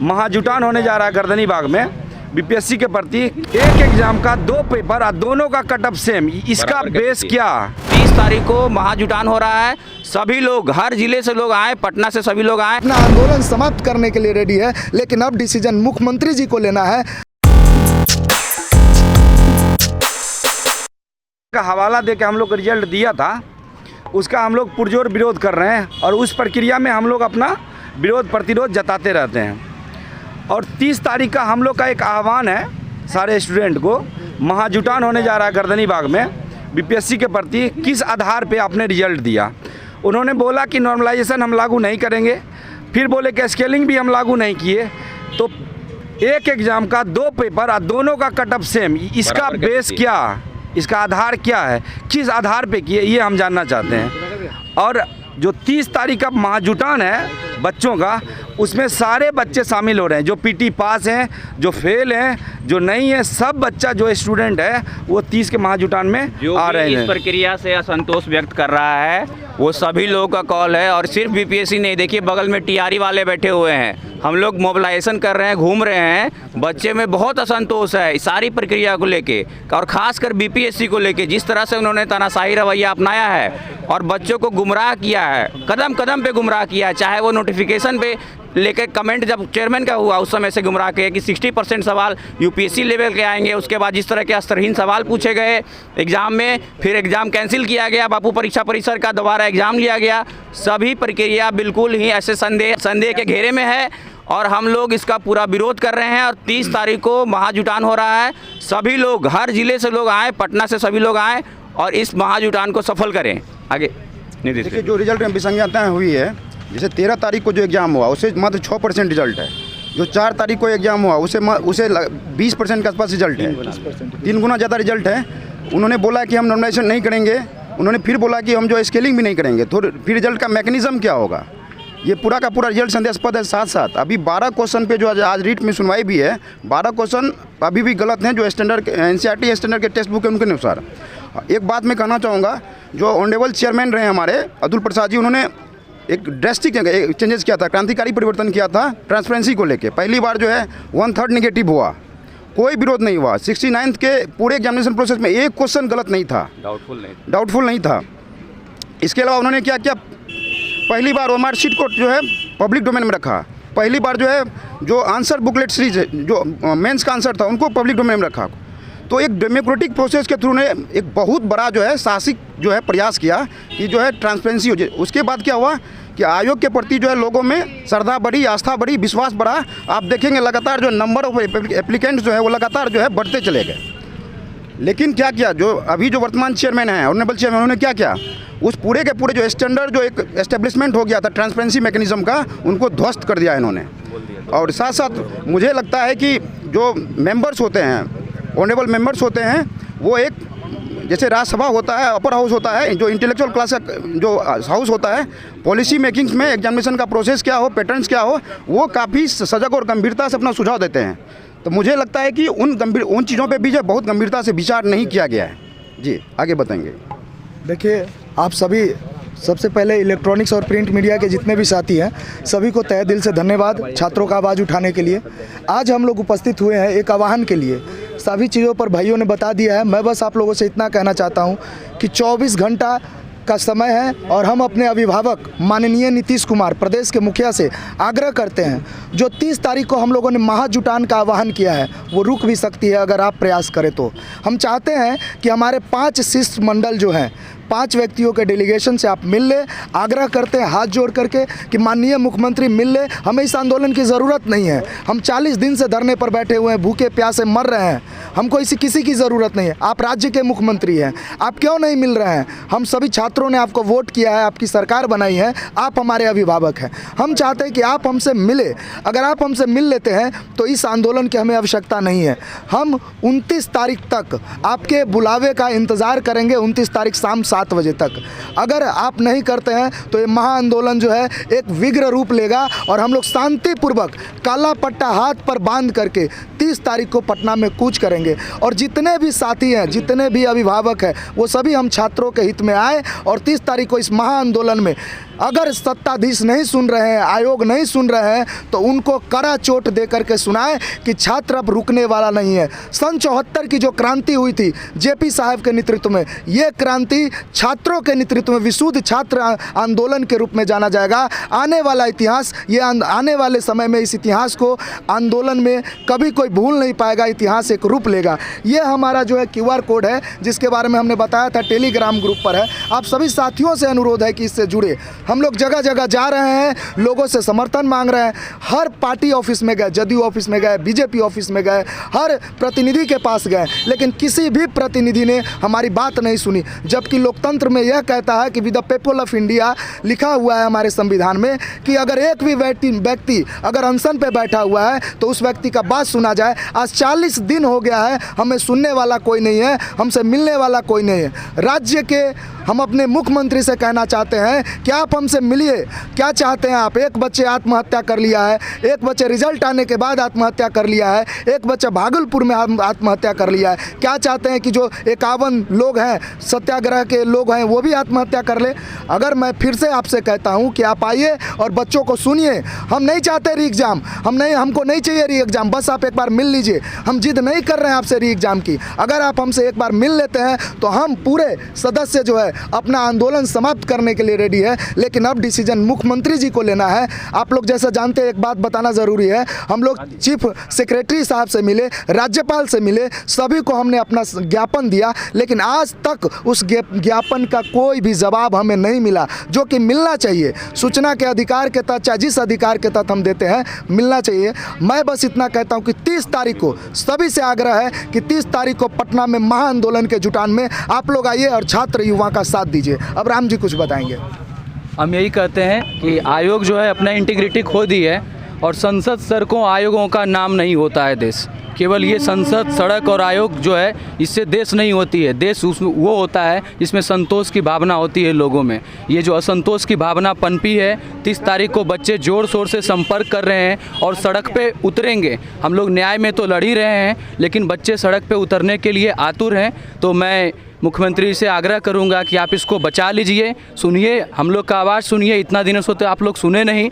महाजुटान होने जा रहा है गर्दनी बाग में बीपीएससी के प्रति। एक एग्जाम का 2 पेपर और दोनों का कट ऑफ सेम, इसका बेस क्या? 30 तारीख को महाजुटान हो रहा है। सभी लोग, हर जिले से लोग आए, पटना से सभी लोग आए। अपना आंदोलन समाप्त करने के लिए रेडी है, लेकिन अब डिसीजन मुख्यमंत्री जी को लेना है। का हवाला दे के हम लोग रिजल्ट दिया था, उसका हम लोग पुरजोर विरोध कर रहे हैं और उस प्रक्रिया में हम लोग अपना विरोध प्रतिरोध जताते रहते हैं। और 30 तारीख का हम लोग का एक आह्वान है सारे स्टूडेंट को, महाजुटान होने जा रहा है गर्दनी बाग में बीपीएससी के प्रति। किस आधार पे आपने रिजल्ट दिया? उन्होंने बोला कि नॉर्मलाइजेशन हम लागू नहीं करेंगे, फिर बोले कि स्केलिंग भी हम लागू नहीं किए। तो एक एग्ज़ाम का 2 पेपर और दोनों का कट ऑफ सेम, इसका बेस क्या, इसका आधार क्या है, किस आधार पे किए, ये हम जानना चाहते हैं। और जो 30 तारीख का महाजुटान है बच्चों का, उसमें सारे बच्चे शामिल हो रहे हैं, जो पीटी पास हैं, जो फेल हैं, जो नहीं है, सब बच्चा जो स्टूडेंट है वो 30 के महाजुटान में आ रहे हैं। इस प्रक्रिया से असंतोष व्यक्त कर रहा है वो सभी लोगों का कॉल है। और सिर्फ बीपीएससी नहीं, देखिए बगल में टीआरई वाले बैठे हुए हैं, हम लोग मोबिलाइजेशन कर रहे हैं, घूम रहे हैं। बच्चे में बहुत असंतोष है इस सारी प्रक्रिया को लेके, और ख़ासकर बीपीएससी को लेके जिस तरह से उन्होंने तानाशाही रवैया अपनाया है और बच्चों को गुमराह किया है, कदम कदम पे गुमराह किया है। चाहे वो नोटिफिकेशन पे लेके कमेंट जब चेयरमैन का हुआ उस समय से गुमराह किया कि 60% सवाल यूपीएससी लेवल के आएंगे। उसके बाद जिस तरह के अस्तरहीन सवाल पूछे गए एग्ज़ाम में, फिर एग्ज़ाम कैंसिल किया गया, बापू परीक्षा परिसर का दोबारा एग्ज़ाम लिया गया। सभी प्रक्रिया बिल्कुल ही ऐसे संदेह के घेरे में है और हम लोग इसका पूरा विरोध कर रहे हैं। और 30 तारीख को महाजुटान हो रहा है। सभी लोग, हर जिले से लोग आए, पटना से सभी लोग आए और इस महाजुटान को सफल करें। आगे देखिए, जो रिजल्ट में विसंगतता हुई है, जैसे 13 तारीख को जो एग्ज़ाम हुआ उससे मात्र 6% रिजल्ट है। जो 4 तारीख को एग्ज़ाम हुआ उसे 20% के आसपास रिजल्ट है, 3 गुना ज़्यादा रिजल्ट है। उन्होंने बोला कि हम नॉर्मलाइजेशन नहीं करेंगे, उन्होंने फिर बोला कि हम जो स्केलिंग भी नहीं करेंगे। तो फिर रिजल्ट का मैकेनिज़्म क्या होगा? ये पूरा का पूरा रिजल्ट संदेहास्पद है। साथ साथ अभी 12 क्वेश्चन पे जो आज रीट में सुनवाई भी है, 12 क्वेश्चन अभी भी गलत हैं, जो स्टैंडर्ड एनसीईआरटी स्टैंडर्ड के टेक्स्ट बुक है उनके अनुसार। एक बात मैं कहना चाहूँगा, जो ऑनरेबल चेयरमैन रहे हमारे अतुल प्रसाद जी, उन्होंने एक ड्रेस्टिक चेंजेस किया था, क्रांतिकारी परिवर्तन किया था ट्रांसपेरेंसी को लेके। पहली बार जो है 1/3 नेगेटिव हुआ, कोई विरोध नहीं हुआ। 69th के पूरे एग्जामिनेशन प्रोसेस में एक क्वेश्चन गलत नहीं था, डाउटफुल नहीं था। इसके अलावा उन्होंने क्या किया, पहली बार ओएमआर शीट को जो है पब्लिक डोमेन में रखा। पहली बार जो है जो आंसर बुकलेट सीरीज है, जो मेंस का आंसर था, उनको पब्लिक डोमेन में रखा। तो एक डेमोक्रेटिक प्रोसेस के थ्रू ने एक बहुत बड़ा जो है साहसिक जो है प्रयास किया कि जो है ट्रांसपेरेंसी हो जाए। उसके बाद क्या हुआ कि आयोग के प्रति जो है लोगों में श्रद्धा बढ़ी, आस्था बढ़ी, विश्वास बढ़ा। आप देखेंगे लगातार जो नंबर ऑफ एप्लीकेंट्स जो है वो लगातार जो है बढ़ते चले गए। लेकिन क्या किया, जो अभी जो वर्तमान चेयरमैन हैं, ऑनरेबल चेयरमैन, उन्होंने क्या किया, उस पूरे के पूरे जो स्टैंडर्ड जो एक एस्टेब्लिशमेंट हो गया था ट्रांसपेरेंसी मैकेनिज्म का, उनको ध्वस्त कर दिया इन्होंने। और साथ साथ मुझे लगता है कि जो मेंबर्स होते हैं, ऑनरेबल मेंबर्स होते हैं, वो एक जैसे राज्यसभा होता है, अपर हाउस होता है, जो इंटेलेक्चुअल क्लास का जो हाउस होता है, पॉलिसी मेकिंग्स में एग्जामिनेशन का प्रोसेस क्या हो, पैटर्न्स क्या हो, वो काफ़ी सजग और गंभीरता से अपना सुझाव देते हैं। तो मुझे लगता है कि उन चीज़ों पे भी जो बहुत गंभीरता से विचार नहीं किया गया है। जी, आगे बताएंगे। देखिए, आप सभी, सबसे पहले इलेक्ट्रॉनिक्स और प्रिंट मीडिया के जितने भी साथी हैं, सभी को तहे दिल से धन्यवाद छात्रों का आवाज़ उठाने के लिए। आज हम लोग उपस्थित हुए हैं एक आह्वान के लिए। सभी चीज़ों पर भाइयों ने बता दिया है। मैं बस आप लोगों से इतना कहना चाहता हूं कि 24 घंटा का समय है और हम अपने अभिभावक माननीय नीतीश कुमार प्रदेश के मुखिया से आग्रह करते हैं, जो 30 तारीख को हम लोगों ने महाजुटान का आह्वान किया है वो रुक भी सकती है अगर आप प्रयास करें तो। हम चाहते हैं कि हमारे 5 शिष्टमंडल जो हैं, 5 व्यक्तियों के डेलीगेशन से आप मिल ले। आग्रह करते हैं हाथ जोड़ करके कि माननीय मुख्यमंत्री मिल ले, हमें इस आंदोलन की ज़रूरत नहीं है। हम 40 दिन से धरने पर बैठे हुए हैं, भूखे प्यासे मर रहे हैं, हमको किसी की ज़रूरत नहीं है। आप राज्य के मुख्यमंत्री हैं, आप क्यों नहीं मिल रहे हैं? हम सभी छात्रों ने आपको वोट किया है, आपकी सरकार बनाई है, आप हमारे अभिभावक हैं। हम चाहते हैं कि आप हमसे मिले। अगर आप हमसे मिल लेते हैं तो इस आंदोलन की हमें आवश्यकता नहीं है। हम 29 तारीख तक आपके बुलावे का इंतज़ार करेंगे। 29 तारीख शाम 7 7 बजे तक। अगर आप नहीं करते हैं तो ये महाआंदोलन जो है एक विग्र रूप लेगा और हम लोग शांतिपूर्वक काला पट्टा हाथ पर बांध करके 30 तारीख को पटना में कूच करेंगे। और जितने भी साथी हैं, जितने भी अभिभावक हैं, वो सभी हम छात्रों के हित में आए और 30 तारीख को इस महाआंदोलन में अगर सत्ताधीश नहीं सुन रहे हैं, आयोग नहीं सुन रहे हैं, तो उनको कड़ा चोट दे करके सुनाए कि छात्र अब रुकने वाला नहीं है। सन 74 की जो क्रांति हुई थी जेपी साहब के नेतृत्व में, ये क्रांति छात्रों के नेतृत्व में विशुद्ध छात्र आंदोलन के रूप में जाना जाएगा। आने वाला इतिहास, ये आने वाले समय में इस इतिहास को आंदोलन में कभी कोई भूल नहीं पाएगा, इतिहास एक रूप लेगा। ये हमारा जो है QR कोड है, जिसके बारे में हमने बताया था, टेलीग्राम ग्रुप पर है। आप सभी साथियों से अनुरोध है कि इससे जुड़े। हम लोग जगह जगह जा रहे हैं, लोगों से समर्थन मांग रहे हैं। हर पार्टी ऑफिस में गए, जदयू ऑफिस में गए, बीजेपी ऑफिस में गए, हर प्रतिनिधि के पास गए, लेकिन किसी भी प्रतिनिधि ने हमारी बात नहीं सुनी। जबकि लोकतंत्र में यह कहता है कि with the people of India लिखा हुआ है हमारे संविधान में कि अगर एक भी व्यक्ति अगर अनशन पे बैठा हुआ है तो उस व्यक्ति का बात सुना जाए। आज 40 दिन हो गया है, हमें सुनने वाला कोई नहीं है, हमसे मिलने वाला कोई नहीं है। राज्य के हम अपने मुख्यमंत्री से कहना चाहते हैं कि आप हमसे मिलिए। क्या चाहते हैं आप? एक बच्चे आत्महत्या कर लिया है, एक बच्चे रिजल्ट आने के बाद आत्महत्या कर लिया है, एक बच्चा भागलपुर में आत्महत्या कर लिया है। क्या चाहते हैं कि जो 51 लोग हैं, सत्याग्रह के लोग हैं, वो भी आत्महत्या कर ले? अगर मैं फिर से आपसे कहता हूं कि आप आइए और बच्चों को सुनिए। हम नहीं चाहते री एग्ज़ाम, हमको नहीं चाहिए री एग्ज़ाम, बस आप एक बार मिल लीजिए। हम जिद नहीं कर रहे हैं आपसे री एग्ज़ाम की। अगर आप हमसे एक बार मिल लेते हैं तो हम पूरे सदस्य जो है अपना आंदोलन समाप्त करने के लिए रेडी है। लेकिन अब डिसीजन मुख्यमंत्री जी को लेना है। आप लोग जैसा जानते हैं, एक बात बताना ज़रूरी है, हम लोग चीफ सेक्रेटरी साहब से मिले, राज्यपाल से मिले, सभी को हमने अपना ज्ञापन दिया, लेकिन आज तक उस ज्ञापन का कोई भी जवाब हमें नहीं मिला, जो कि मिलना चाहिए। सूचना के अधिकार के तहत, चाहे जिस अधिकार के तहत हम देते हैं, मिलना चाहिए। मैं बस इतना कहता हूं कि 30 तारीख को सभी से आग्रह है कि 30 तारीख को पटना में महाआंदोलन के जुटान में आप लोग आइए और छात्र युवा का साथ दीजिए। अब राम जी कुछ बताएंगे। हम यही कहते हैं कि आयोग जो है अपना इंटीग्रिटी खो दी है और संसद, सड़कों, आयोगों का नाम नहीं होता है देश। केवल ये संसद, सड़क और आयोग जो है, इससे देश नहीं होती है। देश उसमें वो होता है जिसमें संतोष की भावना होती है लोगों में। ये जो असंतोष की भावना पनपी है, 30 तारीख को बच्चे ज़ोर शोर से संपर्क कर रहे हैं और सड़क पे उतरेंगे। हम लोग न्याय में तो लड़ ही रहे हैं, लेकिन बच्चे सड़क पे उतरने के लिए आतुर हैं। तो मैं मुख्यमंत्री से आग्रह करूंगा कि आप इसको बचा लीजिए, सुनिए, हम लोग का आवाज़ सुनिए। इतना दिनों से तो आप लोग सुने नहीं।